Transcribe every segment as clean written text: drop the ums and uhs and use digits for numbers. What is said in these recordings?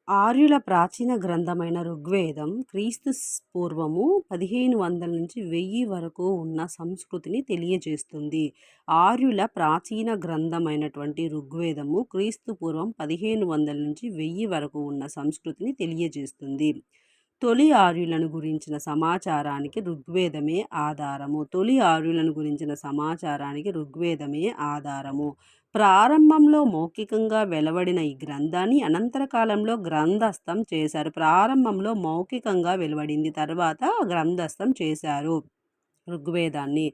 ఆర్యుల ప్రాచీన గ్రంథమైన ఋగ్వేదం పూర్వము 1500 నుంచి 1000 వరకు ఉన్న సంస్కృతిని తెలియజేస్తుంది. ఆర్యుల ప్రాచీన గ్రంథమైనటువంటి ఋగ్వేదము పూర్వం 1500 నుంచి 1000 వరకు ఉన్న సంస్కృతిని తెలియజేస్తుంది. తొలి ఆర్యులను గురించిన సమాచారానికి ఋగ్వేదమే ఆధారము. ప్రారంభంలో మౌఖికంగా వెలువడిన ఈ గ్రంథాన్ని అనంతర కాలంలో గ్రంథస్థం చేశారు. ప్రారంభంలో మౌఖికంగా వెలువడింది, తర్వాత గ్రంథస్థం చేశారు ఋగ్వేదాన్ని.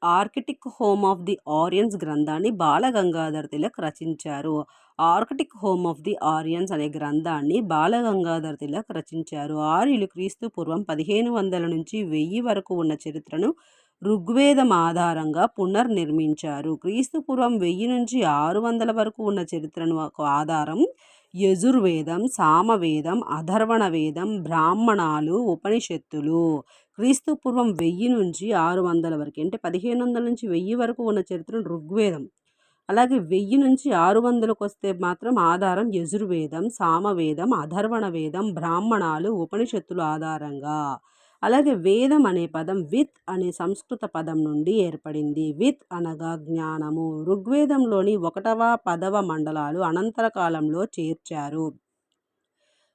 Arctic home of the Aryans గ్రంథాన్ని బాలగంగాధర్ తిలక్ రచించారు. Arctic home of the Aryans అనే గ్రంథాన్ని బాలగంగాధర్ తిలక్ రచించారు. ఆర్యులు పూర్వం 1500 నుంచి 1000 వరకు ఉన్న చరిత్రను ఋగ్వేదం ఆధారంగా పునర్నిర్మించారు. పూర్వం 1000 నుంచి 600 వరకు ఉన్న చరిత్రను ఆధారం యజుర్వేదం, సామవేదం, అథర్వణ వేదం, బ్రాహ్మణాలు, ఉపనిషత్తులు. పూర్వం 1000 నుంచి 600 వరకు అంటే 1500 నుంచి 1000 వరకు ఉన్న చరిత్రను ఋగ్వేదం, అలాగే 1000 నుంచి 600కు వస్తే మాత్రం ఆధారం యజుర్వేదం, సామవేదం, అథర్వణ వేదం, బ్రాహ్మణాలు, ఉపనిషత్తులు ఆధారంగా. అలాగే వేదం అనే పదం విత్ అనే సంస్కృత పదం నుండి ఏర్పడింది. విత్ అనగా జ్ఞానము. ఋగ్వేదంలోని 1వ, 10వ మండలాలు అనంతర కాలంలో చేర్చారు.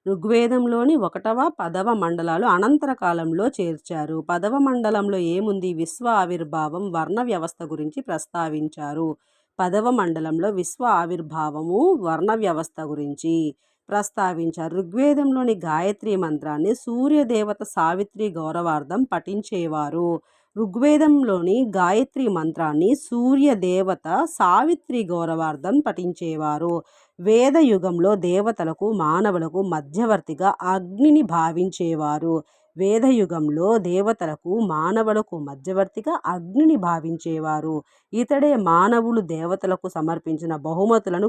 ఋగ్వేదంలోని 1వ, 10వ మండలాలు అనంతర కాలంలో చేర్చారు. 10వ మండలంలో ఏముంది? విశ్వ ఆవిర్భావం, వర్ణ వ్యవస్థ గురించి ప్రస్తావించారు. 10వ మండలంలో విశ్వ ఆవిర్భావము, వర్ణ వ్యవస్థ గురించి ప్రస్తావించారు. ఋగ్వేదంలోని గాయత్రి మంత్రాన్ని సూర్యదేవత సావిత్రి గౌరవార్థం పఠించేవారు. ఋగ్వేదంలోని గాయత్రి మంత్రాన్ని సూర్యదేవత సావిత్రి గౌరవార్థం పఠించేవారు. వేదయుగంలో దేవతలకు మానవులకు మధ్యవర్తిగా అగ్నిని భావించేవారు. వేదయుగంలో దేవతలకు మానవులకు మధ్యవర్తిగా అగ్నిని భావించేవారు. ఇతడే మానవులు దేవతలకు సమర్పించిన బహుమతులను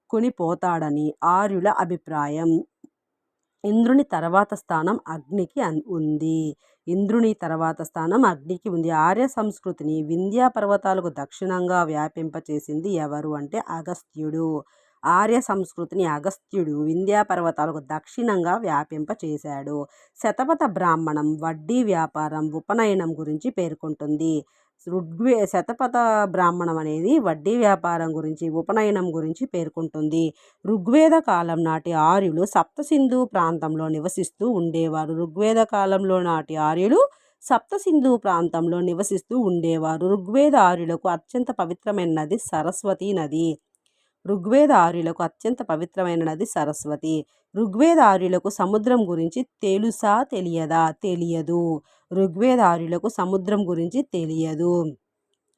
కొనిపోతాడని ఆర్యుల అభిప్రాయం. ఇంద్రుని తర్వాత స్థానం అగ్నికి ఉంది. ఆర్య సంస్కృతిని వింధ్యా పర్వతాలకు దక్షిణంగా వ్యాపింపచేసింది ఎవరు అంటే అగస్త్యుడు. ఆర్య సంస్కృతిని అగస్త్యుడు వింధ్యా పర్వతాలకు దక్షిణంగా వ్యాపింపచేశాడు. శతపథ బ్రాహ్మణం వడ్డీ వ్యాపారం, ఉపనయనం గురించి పేర్కొంటుంది. శతపథ బ్రాహ్మణం అనేది వడ్డీ వ్యాపారం గురించి, ఉపనయనం గురించి పేర్కొంటుంది. ఋగ్వేద కాలం నాటి ఆర్యులు సప్తసింధు ప్రాంతంలో నివసిస్తూ ఉండేవారు. ఋగ్వేద ఆర్యులకు అత్యంత పవిత్రమైన నది సరస్వతి. ఋగ్వేద ఆర్యులకు సముద్రం గురించి తెలుసా తెలియదా? తెలియదు. ఋగ్వేద ఆర్యులకు సముద్రం గురించి తెలియదు.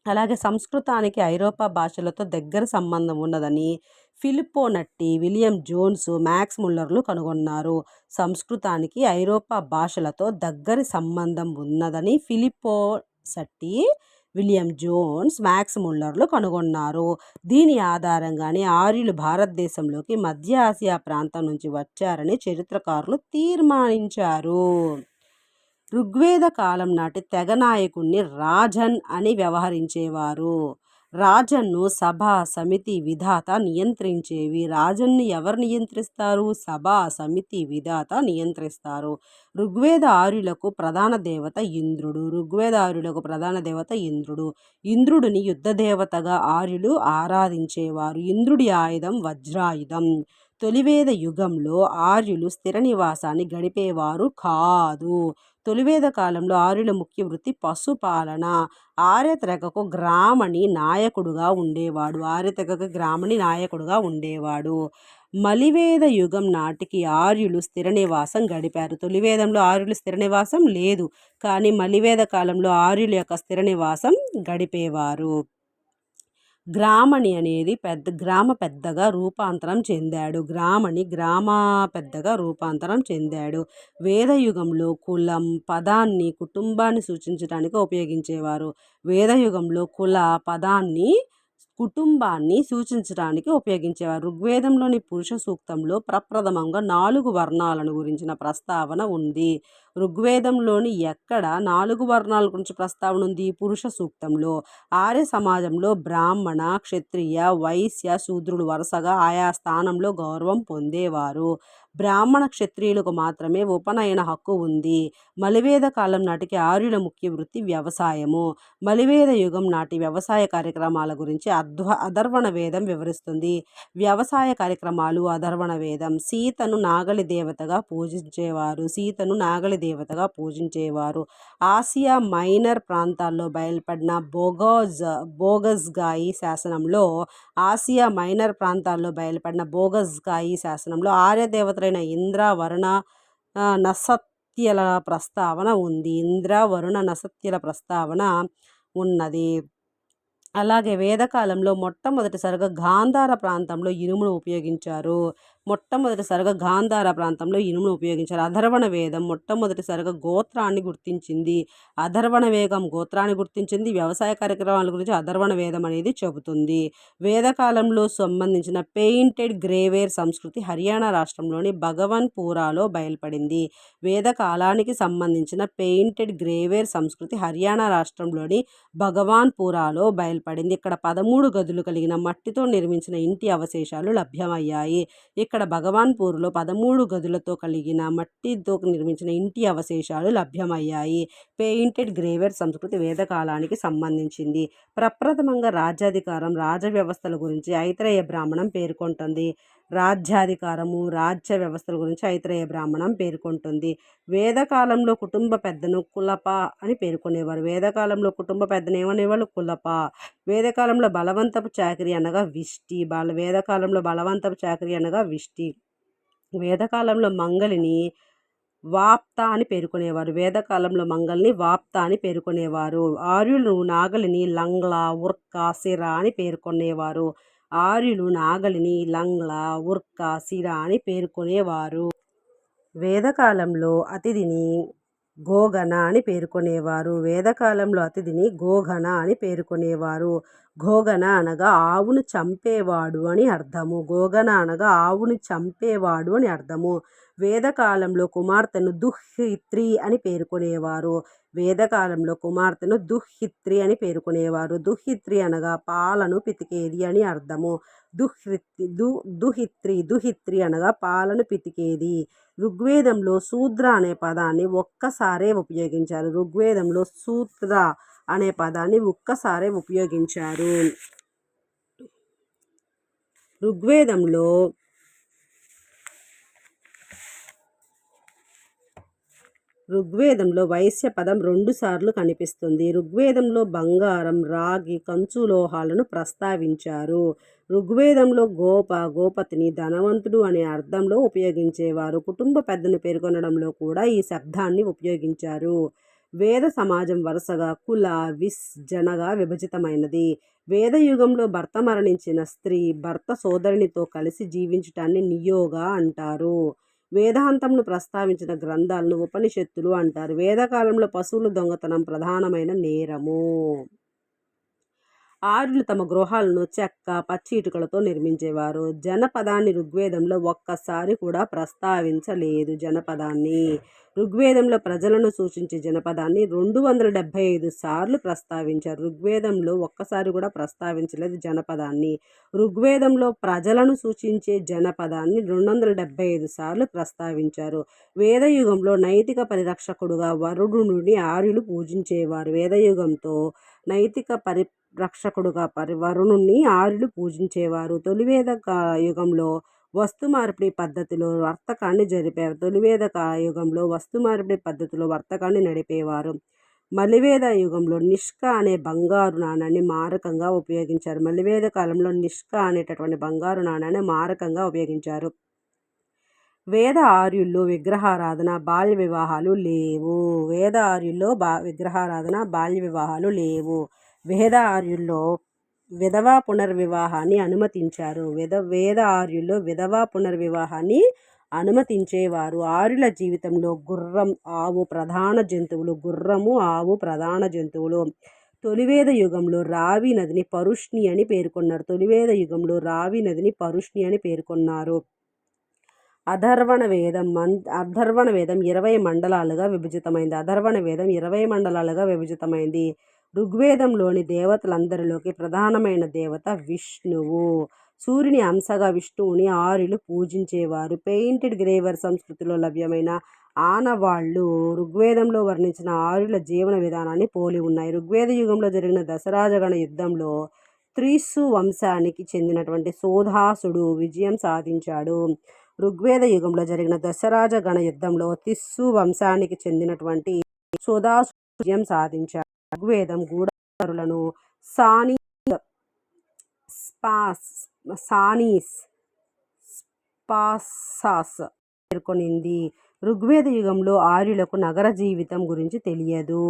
అలాగే సంస్కృతానికి ఐరోపా భాషలతో దగ్గర సంబంధం ఉన్నదని ఫిలిప్పో నట్టి, విలియం జోన్స్, మ్యాక్స్ ముల్లర్లు కనుగొన్నారు. సంస్కృతానికి ఐరోపా భాషలతో దగ్గరి సంబంధం ఉన్నదని ఫిలిప్పో నట్టి, విలియం జోన్స్, మ్యాక్స్ ముల్లర్లు కనుగొన్నారు. దీని ఆధారంగానే ఆర్యులు భారతదేశంలోకి మధ్య ఆసియా ప్రాంతం నుంచి వచ్చారని చరిత్రకారులు తీర్మానించారు. ఋగ్వేద కాలం నాటి తెగ నాయకుణ్ణి రాజన్ అని వ్యవహరించేవారు. రాజన్ను సభ, సమితి, విధాత నియంత్రించేవి. రాజన్ను ఎవరు నియంత్రిస్తారు? సభ, సమితి, విధాత నియంత్రిస్తారు. ఋగ్వేద ఆర్యులకు ప్రధాన దేవత ఇంద్రుడు. ఇంద్రుడిని యుద్ధదేవతగా ఆర్యులు ఆరాధించేవారు. ఇంద్రుడి ఆయుధం వజ్రాయుధం. తొలివేద యుగంలో ఆర్యులు స్థిర నివాసాన్ని గడిపేవారు కాదు. తొలివేద కాలంలో ఆర్యుల ముఖ్య వృత్తి పశుపాలన. ఆర్యతెగకు గ్రామణి నాయకుడుగా ఉండేవాడు. మలివేద యుగం నాటికి ఆర్యులు స్థిర నివాసం గడిపారు. తొలివేదంలో ఆర్యులు స్థిర నివాసం లేదు, కానీ మలివేద కాలంలో ఆర్యుల యొక్క స్థిర నివాసం గడిపేవారు. గ్రామణి అనేది గ్రామ పెద్దగా రూపాంతరం చెందాడు. వేదయుగంలో కులం పదాన్ని కుటుంబాన్ని సూచించడానికి ఉపయోగించేవారు. ఋగ్వేదంలోని పురుష సూక్తంలో ప్రప్రథమంగా 4 వర్ణాలను గురించిన ప్రస్తావన ఉంది. ఋగ్వేదంలోని ఎక్కడ 4 వర్ణాల గురించి ప్రస్తావన ఉంది? పురుష సూక్తంలో. ఆర్య సమాజంలో బ్రాహ్మణ, క్షత్రియ, వైశ్య, శూద్రులు వరుసగా ఆయా స్థానంలో గౌరవం పొందేవారు. బ్రాహ్మణ, క్షత్రియులకు మాత్రమే ఉపనయన హక్కు ఉంది. మలివేద కాలం నాటికి ఆర్యుల ముఖ్య వృత్తి వ్యవసాయము. మలివేద యుగం నాటి వ్యవసాయ కార్యక్రమాల గురించి అథర్వణ వేదం వివరిస్తుంది. వ్యవసాయ కార్యక్రమాలు అథర్వణ వేదం. సీతను నాగలి దేవతగా పూజించేవారు. ఆసియా మైనర్ ప్రాంతాల్లో బయలుపడిన బోగజ్గాయి శాసనంలో ఆర్య దేవతలైన ఇంద్ర, వరుణ, నసత్యల ప్రస్తావన ఉంది. ఉన్నది. అలాగే వేదకాలంలో మొట్టమొదటిసారిగా గాంధార ప్రాంతంలో ఇనుమును ఉపయోగించారు. అథర్వణ వేదం మొట్టమొదటిసారిగా గోత్రాన్ని గుర్తించింది. వ్యవసాయ కార్యక్రమాల గురించి అథర్వణ వేదం అనేది చెబుతుంది. వేదకాలంలో సంబంధించిన పెయింటెడ్ గ్రేవేర్ సంస్కృతి హర్యానా రాష్ట్రంలోని భగవన్పూరాలో బయలుపడింది. వేదకాలానికి సంబంధించిన పెయింటెడ్ గ్రేవేర్ సంస్కృతి హర్యానా రాష్ట్రంలోని భగవాన్పూరాలో బయలుపడింది. ఇక్కడ 13 గదులు కలిగిన మట్టితో నిర్మించిన ఇంటి అవశేషాలు లభ్యమయ్యాయి. ఇక్కడ భగవాన్పూర్లో 13 గదులతో కలిగిన మట్టితో నిర్మించిన ఇంటి అవశేషాలు లభ్యమయ్యాయి. పెయింటెడ్ గ్రేవేర్ సంస్కృతి వేదకాలానికి సంబంధించింది. ప్రప్రథమంగా రాజ్యాధికారం, రాజవ్యవస్థల గురించి ఐతరేయ బ్రాహ్మణం పేర్కొంటుంది. రాజ్య వ్యవస్థల గురించి ఐతరేయ బ్రాహ్మణం పేర్కొంటుంది. వేదకాలంలో కుటుంబ పెద్దను కులప అని పేర్కొనేవారు. కులప. వేదకాలంలో బలవంతపు చాకిరి అనగా విష్టి. వేదకాలంలో మంగళిని వాప్త అని పేర్కొనేవారు. ఆర్యులు నాగలిని లంగ్లా, ఉర్క, సిర అని పేర్కొనేవారు. వేదకాలంలో అతిథిని గోగణ అని పేర్కొనేవారు. గోగణ అనగా ఆవును చంపేవాడు అని అర్థము. వేదకాలంలో కుమార్తెను దుహిత్రి అని పేర్కొనేవారు. దుహిత్రి అనగా పాలను పితికేది అని అర్థము. దుహిత్రి అనగా పాలను పితికేది. ఋగ్వేదంలో శూద్ర అనే పదాన్ని ఒక్కసారే ఉపయోగించారు. ఋగ్వేదంలో వైశ్య పదం 2 సార్లు కనిపిస్తుంది. ఋగ్వేదంలో బంగారం, రాగి, కంచు లోహాలను ప్రస్తావించారు. ఋగ్వేదంలో గోపతిని ధనవంతుడు అనే అర్థంలో ఉపయోగించేవారు. కుటుంబ పెద్దను పేర్కొనడంలో కూడా ఈ శబ్దాన్ని ఉపయోగించారు. వేద సమాజం వరుసగా కుల, జనగా విభజితమైనది. వేదయుగంలో భర్త మరణించిన స్త్రీ భర్త సోదరునితో కలిసి జీవించటాన్ని నియోగ అంటారు. వేదాంతంను ప్రస్తావించిన గ్రంథాలను ఉపనిషత్తులు అంటారు. వేదకాలంలో పశువుల దొంగతనం ప్రధానమైన నేరము. ఆర్యులు తమ గృహాలను చెక్క, పచ్చి ఇటుకలతో నిర్మించేవారు. జనపదాన్ని ఋగ్వేదంలో ఒక్కసారి కూడా ప్రస్తావించలేదు. ఋగ్వేదంలో ప్రజలను సూచించే జనపదాన్ని 275 సార్లు ప్రస్తావించారు. ఋగ్వేదంలో ఒక్కసారి కూడా ప్రస్తావించలేదు జనపదాన్ని. ఋగ్వేదంలో ప్రజలను సూచించే జనపదాన్ని 275 సార్లు ప్రస్తావించారు. వేదయుగంలో నైతిక పరిరక్షకుడుగా వరుణుడిని ఆర్యులు పూజించేవారు. వరుణుణ్ణి ఆర్యులు పూజించేవారు. తొలివేద యుగంలో వస్తు మార్పిడి పద్ధతిలో వర్తకాన్ని నడిపేవారు. మలివేద యుగంలో నిష్క అనే బంగారు నాణాన్ని మారకంగా ఉపయోగించారు. మలివేద కాలంలో నిష్క అనేటటువంటి బంగారు నాణాన్ని మారకంగా ఉపయోగించారు. వేద ఆర్యుల్లో విగ్రహారాధన, బాల్య వివాహాలు లేవు. వేద ఆర్యుల్లో విధవా పునర్వివాహాన్ని అనుమతించేవారు. ఆర్యుల జీవితంలో గుర్రము, ఆవు ప్రధాన జంతువులు. తొలివేద యుగంలో రావి నదిని పరుష్ణి అని పేర్కొన్నారు. అథర్వణ వేదం 20 మండలాలుగా విభజితమైంది. అథర్వణ వేదం 20 మండలాలుగా విభజితమైంది. ఋగ్వేదంలోని దేవతలందరిలోకి ప్రధానమైన దేవత విష్ణువు. సూర్యుని అంశగా విష్ణువుని ఆర్యులు పూజించేవారు. పెయింటెడ్ గ్రేవర్ సంస్కృతిలో లభ్యమైన ఆనవాళ్లు ఋగ్వేదంలో వర్ణించిన ఆర్యుల జీవన విధానాన్ని పోలి ఉన్నాయి. ఋగ్వేద యుగంలో జరిగిన దశరాజగణ యుద్ధంలో త్రిస్సు వంశానికి చెందినటువంటి సోధాసుడు విజయం సాధించాడు. ఋగ్వేద యుగంలో జరిగిన దశరాజగణ యుద్ధంలో తిస్సు వంశానికి చెందినటువంటి సోదాసుడు విజయం సాధించాడు. ఋగ్వేదం గూఢచారులను సానీస్ స్పాసాస్ పేర్కొనింది. ఋగ్వేద యుగంలో ఆర్యులకు నగర జీవితం గురించి తెలియదు.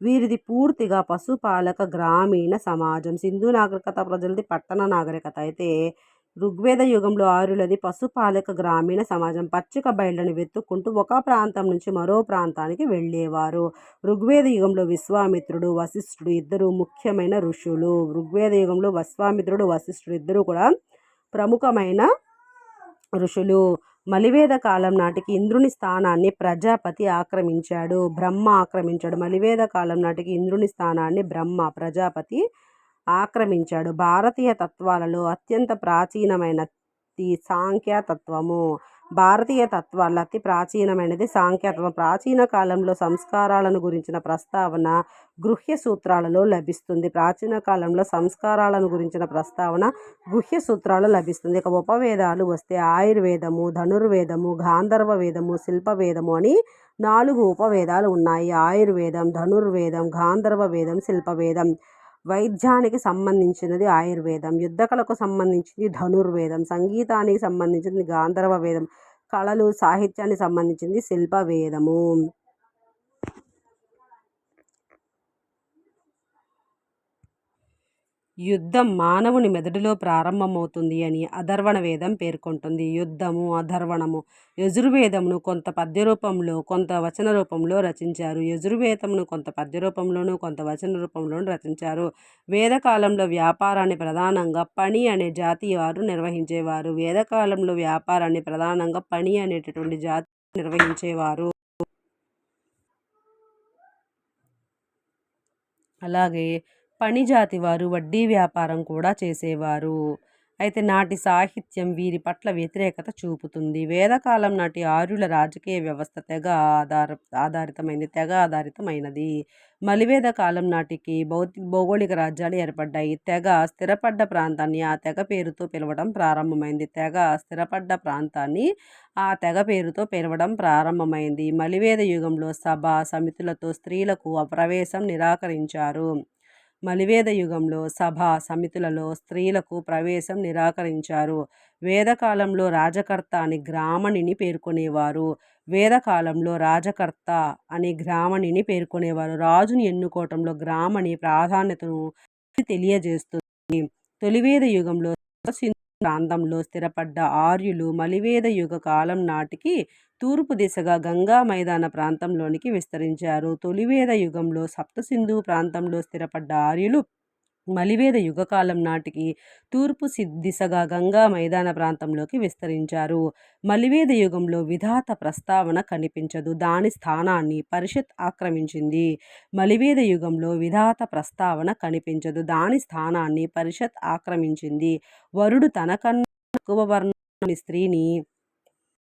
వీరిది పూర్తిగా పశుపాలక గ్రామీణ సమాజం. సింధు నాగరికత ప్రజలది పట్టణ నాగరికత. అయితే ఋగ్వేద యుగంలో ఆర్యులది పశుపాలక గ్రామీణ సమాజం. పచ్చిక బయళ్ళను వెతుక్కుంటూ ఒక ప్రాంతం నుంచి మరో ప్రాంతానికి వెళ్ళేవారు. ఋగ్వేద యుగంలో విశ్వామిత్రుడు, వశిష్ఠుడు ఇద్దరు ముఖ్యమైన ఋషులు. ఋగ్వేద యుగంలో విశ్వామిత్రుడు, వశిష్ఠుడు ఇద్దరు కూడా ప్రముఖమైన ఋషులు. మలివేద కాలం నాటికి ఇంద్రుని స్థానాన్ని ప్రజాపతి ఆక్రమించాడు. మలివేద కాలం నాటికి ఇంద్రుని స్థానాన్ని ప్రజాపతి ఆక్రమించాడు. భారతీయ తత్వాలలో అత్యంత ప్రాచీనమైనది సాంఖ్యతత్వము. భారతీయ తత్వాల్లో అతి ప్రాచీనమైనది సాంఖ్యతత్వం. ప్రాచీన కాలంలో సంస్కారాలను గురించిన ప్రస్తావన గృహ్య సూత్రాలలో లభిస్తుంది. గుహ్య సూత్రాలు లభిస్తుంది. ఇక ఉపవేదాలు వస్తే ఆయుర్వేదము, ధనుర్వేదము, గాంధర్వ వేదము, శిల్పవేదము అని 4 ఉపవేదాలు ఉన్నాయి. ఆయుర్వేదం, ధనుర్వేదం, గాంధర్వ వేదం, శిల్పవేదం. వైద్యానికి సంబంధించినది ఆయుర్వేదం, యుద్ధకళకు సంబంధించింది ధనుర్వేదం, సంగీతానికి సంబంధించింది గాంధర్వ వేదం, కళలు సాహిత్యానికి సంబంధించింది శిల్పవేదము. యుద్ధం మానవుని మెదడులో ప్రారంభమవుతుంది అని అథర్వణ వేదం పేర్కొంటుంది. యుద్ధము, అథర్వణము. యజుర్వేదమును కొంత పద్య రూపంలో, కొంత వచన రూపంలో రచించారు. యజుర్వేదమును కొంత పద్య రూపంలోను, కొంత వచన రూపంలోను రచించారు. వేదకాలంలో వ్యాపారాన్ని ప్రధానంగా పణి అనే జాతి వారు నిర్వహించేవారు. అలాగే పణిజాతి వారు వడ్డీ వ్యాపారం కూడా చేసేవారు. అయితే నాటి సాహిత్యం వీరి పట్ల వ్యతిరేకత చూపుతుంది. వేదకాలం నాటి ఆర్యుల రాజకీయ వ్యవస్థ తెగ ఆధారితమైనది. మలివేద కాలం నాటికి భౌగోళిక రాజ్యాలు ఏర్పడ్డాయి. తెగ స్థిరపడ్డ ప్రాంతాన్ని ఆ తెగ పేరుతో పిలవడం ప్రారంభమైంది. మలివేద యుగంలో సభ సమితులతో స్త్రీలకు ప్రవేశం నిరాకరించారు. వేదకాలంలో రాజకర్త అని గ్రామణిని పేర్కొనేవారు. రాజుని ఎన్నుకోవటంలో గ్రామణి ప్రాధాన్యతను తెలియజేస్తుంది. తొలివేద యుగంలో సింధు ప్రాంతంలో స్థిరపడ్డ ఆర్యులు మలివేద యుగ కాలం నాటికి తూర్పు దిశగా గంగా మైదాన ప్రాంతంలోనికి విస్తరించారు. తొలివేద యుగంలో సప్తసింధు ప్రాంతంలో స్థిరపడ్డ ఆర్యులు మలివేద యుగకాలం నాటికి తూర్పు దిశగా గంగా మైదాన ప్రాంతంలోకి విస్తరించారు. మలివేద యుగంలో విధాత ప్రస్తావన కనిపించదు. దాని స్థానాన్ని పరిషత్ ఆక్రమించింది. వరుడు తనకన్నా తక్కువ వర్ణంలోని స్త్రీని